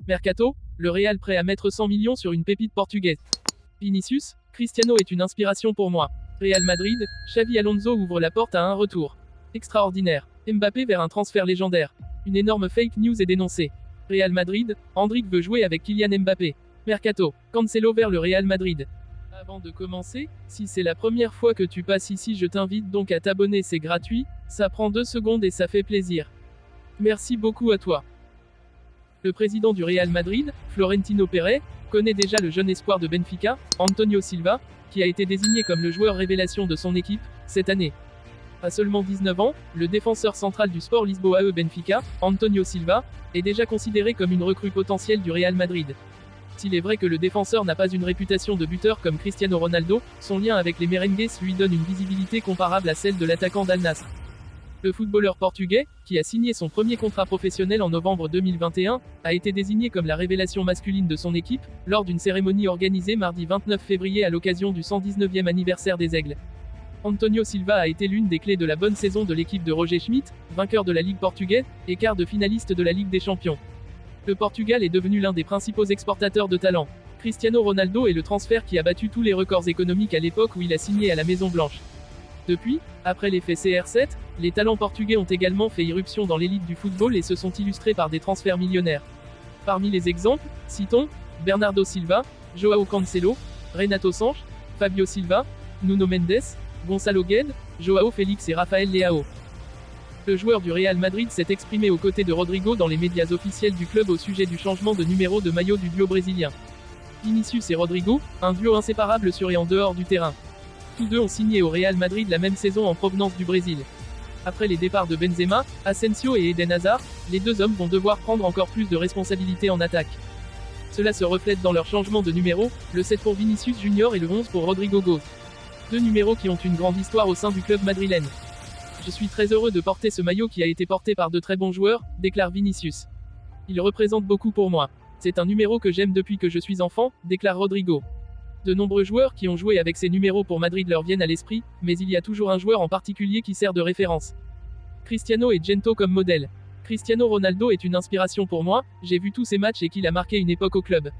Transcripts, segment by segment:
Mercato, le Real prêt à mettre 100 millions sur une pépite portugaise. Vinicius, Cristiano est une inspiration pour moi. Real Madrid, Xavi Alonso ouvre la porte à un retour extraordinaire. Mbappé vers un transfert légendaire. Une énorme fake news est dénoncée. Real Madrid, Endrick veut jouer avec Kylian Mbappé. Mercato, Cancelo vers le Real Madrid. Avant de commencer, si c'est la première fois que tu passes ici, je t'invite donc à t'abonner, c'est gratuit, ça prend 2 secondes et ça fait plaisir. Merci beaucoup à toi. Le président du Real Madrid, Florentino Pérez, connaît déjà le jeune espoir de Benfica, Antonio Silva, qui a été désigné comme le joueur révélation de son équipe, cette année. À seulement 19 ans, le défenseur central du Sport Lisboa Benfica, Antonio Silva, est déjà considéré comme une recrue potentielle du Real Madrid. S'il est vrai que le défenseur n'a pas une réputation de buteur comme Cristiano Ronaldo, son lien avec les merengues lui donne une visibilité comparable à celle de l'attaquant d'Al Nassr. Le footballeur portugais, qui a signé son premier contrat professionnel en novembre 2021, a été désigné comme la révélation masculine de son équipe, lors d'une cérémonie organisée mardi 29 février à l'occasion du 119e anniversaire des Aigles. Antonio Silva a été l'une des clés de la bonne saison de l'équipe de Roger Schmidt, vainqueur de la Ligue portugaise, et quart de finaliste de la Ligue des Champions. Le Portugal est devenu l'un des principaux exportateurs de talent. Cristiano Ronaldo est le transfert qui a battu tous les records économiques à l'époque où il a signé à la Maison Blanche. Depuis, après l'effet CR7, les talents portugais ont également fait irruption dans l'élite du football et se sont illustrés par des transferts millionnaires. Parmi les exemples, citons Bernardo Silva, Joao Cancelo, Renato Sanches, Fabio Silva, Nuno Mendes, Gonçalo Guedes, Joao Félix et Rafael Leao. Le joueur du Real Madrid s'est exprimé aux côtés de Rodrigo dans les médias officiels du club au sujet du changement de numéro de maillot du duo brésilien. Vinicius et Rodrigo, un duo inséparable sur et en dehors du terrain. Tous deux ont signé au Real Madrid la même saison en provenance du Brésil. Après les départs de Benzema, Asensio et Eden Hazard, les deux hommes vont devoir prendre encore plus de responsabilités en attaque. Cela se reflète dans leur changement de numéro, le 7 pour Vinicius Junior et le 11 pour Rodrigo Goes. Deux numéros qui ont une grande histoire au sein du club madrilène. Je suis très heureux de porter ce maillot qui a été porté par de très bons joueurs, déclare Vinicius. Il représente beaucoup pour moi. C'est un numéro que j'aime depuis que je suis enfant, déclare Rodrigo. De nombreux joueurs qui ont joué avec ces numéros pour Madrid leur viennent à l'esprit, mais il y a toujours un joueur en particulier qui sert de référence. Cristiano et Gento comme modèle. Cristiano Ronaldo est une inspiration pour moi, j'ai vu tous ses matchs et qu'il a marqué une époque au club.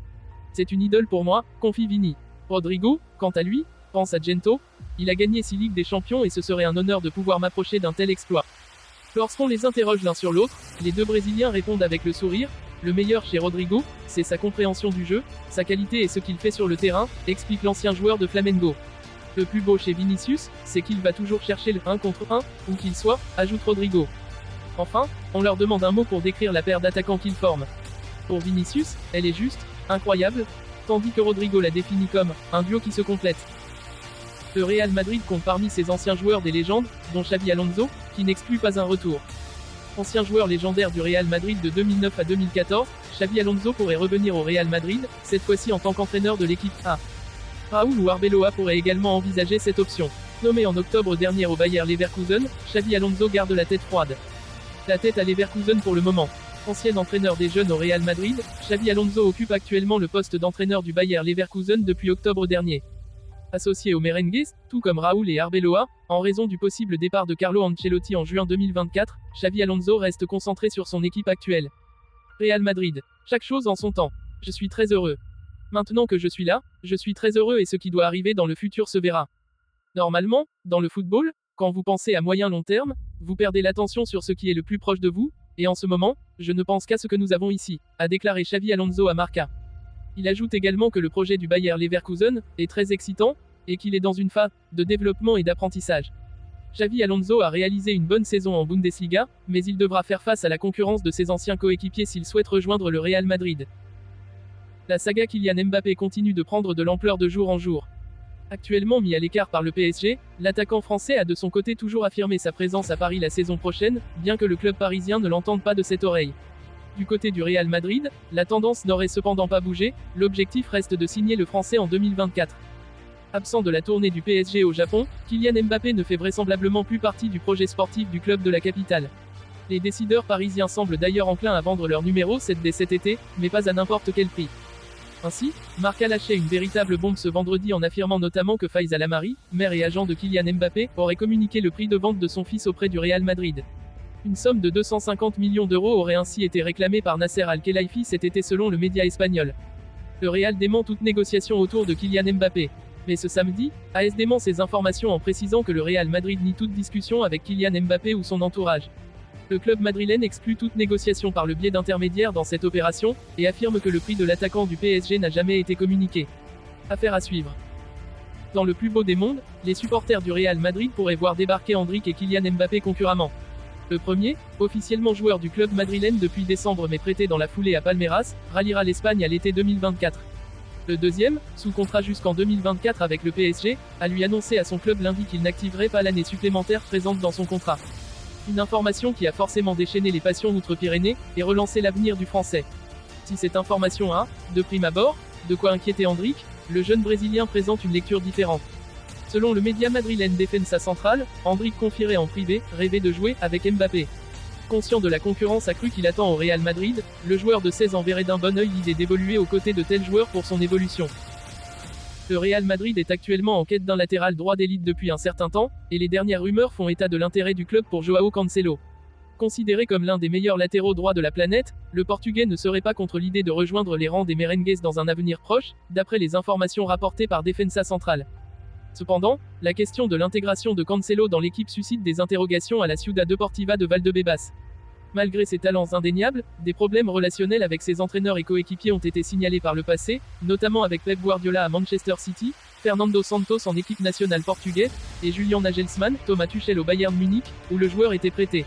C'est une idole pour moi, confie Vini. Rodrigo, quant à lui, pense à Gento, il a gagné 6 Ligues des Champions et ce serait un honneur de pouvoir m'approcher d'un tel exploit. Lorsqu'on les interroge l'un sur l'autre, les deux Brésiliens répondent avec le sourire. Le meilleur chez Rodrigo, c'est sa compréhension du jeu, sa qualité et ce qu'il fait sur le terrain, explique l'ancien joueur de Flamengo. Le plus beau chez Vinicius, c'est qu'il va toujours chercher le 1 contre 1, où qu'il soit, ajoute Rodrigo. Enfin, on leur demande un mot pour décrire la paire d'attaquants qu'ils forment. Pour Vinicius, elle est juste, incroyable, tandis que Rodrigo la définit comme un duo qui se complète. Le Real Madrid compte parmi ses anciens joueurs des légendes, dont Xavi Alonso, qui n'exclut pas un retour. Ancien joueur légendaire du Real Madrid de 2009 à 2014, Xavi Alonso pourrait revenir au Real Madrid, cette fois-ci en tant qu'entraîneur de l'équipe A. Raúl ou Arbeloa pourraient également envisager cette option. Nommé en octobre dernier au Bayer Leverkusen, Xavi Alonso garde la tête froide. La tête à Leverkusen pour le moment. Ancien entraîneur des jeunes au Real Madrid, Xavi Alonso occupe actuellement le poste d'entraîneur du Bayer Leverkusen depuis octobre dernier. Associé aux merengues, tout comme Raúl et Arbeloa, en raison du possible départ de Carlo Ancelotti en juin 2024, Xavi Alonso reste concentré sur son équipe actuelle. Real Madrid. Chaque chose en son temps. Je suis très heureux. Maintenant que je suis là, je suis très heureux et ce qui doit arriver dans le futur se verra. Normalement, dans le football, quand vous pensez à moyen long terme, vous perdez l'attention sur ce qui est le plus proche de vous, et en ce moment, je ne pense qu'à ce que nous avons ici, a déclaré Xavi Alonso à Marca. Il ajoute également que le projet du Bayer Leverkusen est très excitant, et qu'il est dans une phase de développement et d'apprentissage. Xavi Alonso a réalisé une bonne saison en Bundesliga, mais il devra faire face à la concurrence de ses anciens coéquipiers s'il souhaite rejoindre le Real Madrid. La saga Kylian Mbappé continue de prendre de l'ampleur de jour en jour. Actuellement mis à l'écart par le PSG, l'attaquant français a de son côté toujours affirmé sa présence à Paris la saison prochaine, bien que le club parisien ne l'entende pas de cette oreille. Du côté du Real Madrid, la tendance n'aurait cependant pas bougé, l'objectif reste de signer le français en 2024. Absent de la tournée du PSG au Japon, Kylian Mbappé ne fait vraisemblablement plus partie du projet sportif du club de la capitale. Les décideurs parisiens semblent d'ailleurs enclins à vendre leur numéro 7 dès cet été, mais pas à n'importe quel prix. Ainsi, Marca lâchait une véritable bombe ce vendredi en affirmant notamment que Faiz Al Amari, mère et agent de Kylian Mbappé, aurait communiqué le prix de vente de son fils auprès du Real Madrid. Une somme de 250 millions d'euros aurait ainsi été réclamée par Nasser Al-Khelaifi cet été selon le média espagnol. Le Real dément toute négociation autour de Kylian Mbappé. Mais ce samedi, AS dément ces informations en précisant que le Real Madrid nie toute discussion avec Kylian Mbappé ou son entourage. Le club madrilène exclut toute négociation par le biais d'intermédiaires dans cette opération, et affirme que le prix de l'attaquant du PSG n'a jamais été communiqué. Affaire à suivre. Dans le plus beau des mondes, les supporters du Real Madrid pourraient voir débarquer Endrick et Kylian Mbappé concurremment. Le premier, officiellement joueur du club madrilène depuis décembre mais prêté dans la foulée à Palmeiras, ralliera l'Espagne à l'été 2024. Le deuxième, sous contrat jusqu'en 2024 avec le PSG, a lui annoncé à son club lundi qu'il n'activerait pas l'année supplémentaire présente dans son contrat. Une information qui a forcément déchaîné les passions outre-Pyrénées, et relancé l'avenir du Français. Si cette information a, de prime abord, de quoi inquiéter Endrick, le jeune Brésilien présente une lecture différente. Selon le média madrilène Defensa Central, Endrick confierait en privé, rêver de jouer avec Mbappé. Conscient de la concurrence accrue qu'il attend au Real Madrid, le joueur de 16 ans verrait d'un bon œil l'idée d'évoluer aux côtés de tels joueurs pour son évolution. Le Real Madrid est actuellement en quête d'un latéral droit d'élite depuis un certain temps, et les dernières rumeurs font état de l'intérêt du club pour Joao Cancelo. Considéré comme l'un des meilleurs latéraux droits de la planète, le Portugais ne serait pas contre l'idée de rejoindre les rangs des Merengues dans un avenir proche, d'après les informations rapportées par Defensa Central. Cependant, la question de l'intégration de Cancelo dans l'équipe suscite des interrogations à la Ciudad Deportiva de Valdebebas. Malgré ses talents indéniables, des problèmes relationnels avec ses entraîneurs et coéquipiers ont été signalés par le passé, notamment avec Pep Guardiola à Manchester City, Fernando Santos en équipe nationale portugaise, et Julian Nagelsmann, Thomas Tuchel au Bayern Munich, où le joueur était prêté.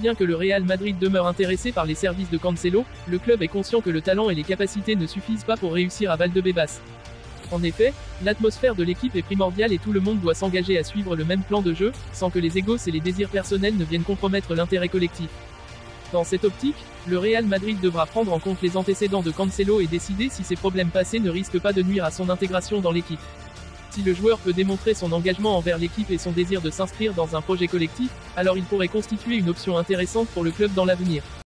Bien que le Real Madrid demeure intéressé par les services de Cancelo, le club est conscient que le talent et les capacités ne suffisent pas pour réussir à Valdebebas. En effet, l'atmosphère de l'équipe est primordiale et tout le monde doit s'engager à suivre le même plan de jeu, sans que les égos et les désirs personnels ne viennent compromettre l'intérêt collectif. Dans cette optique, le Real Madrid devra prendre en compte les antécédents de Cancelo et décider si ces problèmes passés ne risquent pas de nuire à son intégration dans l'équipe. Si le joueur peut démontrer son engagement envers l'équipe et son désir de s'inscrire dans un projet collectif, alors il pourrait constituer une option intéressante pour le club dans l'avenir.